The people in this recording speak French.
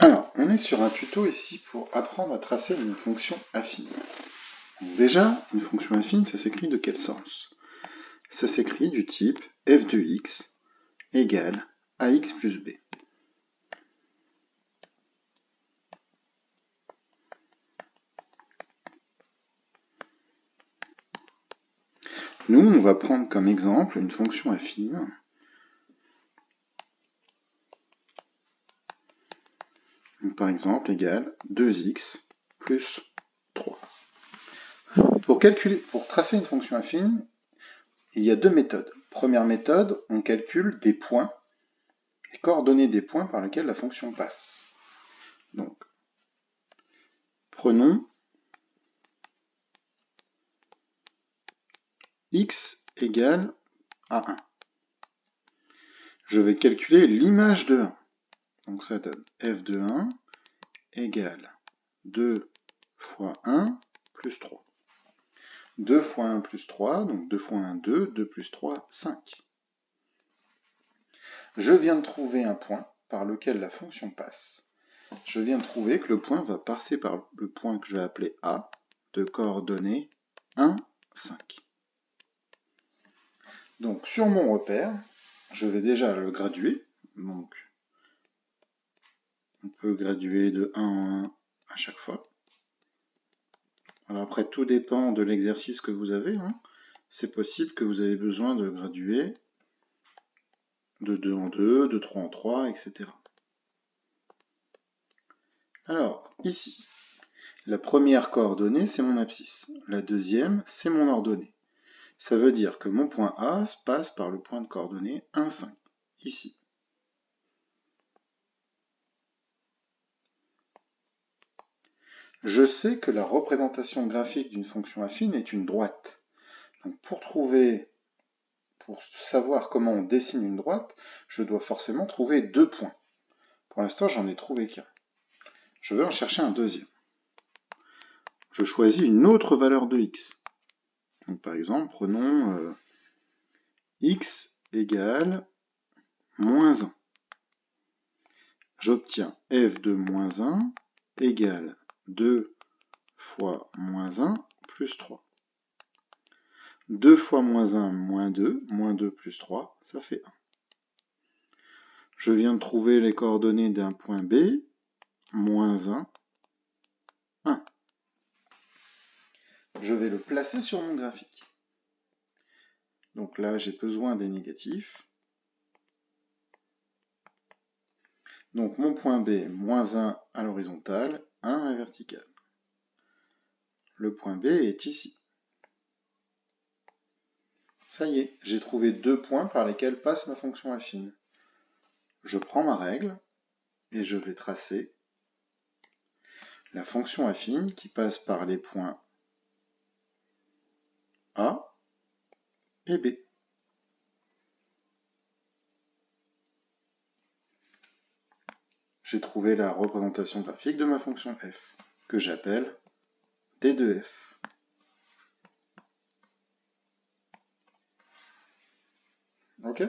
Alors, on est sur un tuto ici pour apprendre à tracer une fonction affine. Donc déjà, une fonction affine, ça s'écrit de quel sens? Ça s'écrit du type f de x égale ax plus b. Nous, on va prendre comme exemple une fonction affine par exemple égale 2x plus 3. Pour tracer une fonction affine, il y a deux méthodes. Première méthode, on calcule des points, les coordonnées des points par lesquels la fonction passe. Donc, prenons x égale à 1. Je vais calculer l'image de 1. Donc ça donne f de 1 égale 2 fois 1 plus 3. 2 fois 1 plus 3, donc 2 fois 1, 2, 2 plus 3, 5. Je viens de trouver un point par lequel la fonction passe. Je viens de trouver que le point va passer par le point que je vais appeler A, de coordonnées 1, 5. Donc sur mon repère, je vais déjà le graduer. Donc on peut graduer de 1 en 1 à chaque fois. Alors après, tout dépend de l'exercice que vous avez. C'est possible que vous avez besoin de graduer de 2 en 2, de 3 en 3, etc. Alors, ici, la première coordonnée, c'est mon abscisse. La deuxième, c'est mon ordonnée. Ça veut dire que mon point A passe par le point de coordonnée 1, 5, ici. Je sais que la représentation graphique d'une fonction affine est une droite. Donc pour savoir comment on dessine une droite, je dois forcément trouver deux points. Pour l'instant, j'en ai trouvé qu'un. Je vais en chercher un deuxième. Je choisis une autre valeur de x. Donc par exemple, prenons x égale moins 1. J'obtiens f de moins 1 égale 2 fois moins 1 plus 3. 2 fois moins 1, moins 2 plus 3, ça fait 1. Je viens de trouver les coordonnées d'un point B, moins 1, 1. Je vais le placer sur mon graphique. Donc là, j'ai besoin des négatifs. Donc mon point B, moins 1 à l'horizontale, 1 à la verticale. Le point B est ici. Ça y est, j'ai trouvé deux points par lesquels passe ma fonction affine. Je prends ma règle et je vais tracer la fonction affine qui passe par les points A et B. J'ai trouvé la représentation graphique de ma fonction f, que j'appelle d de f. Ok ?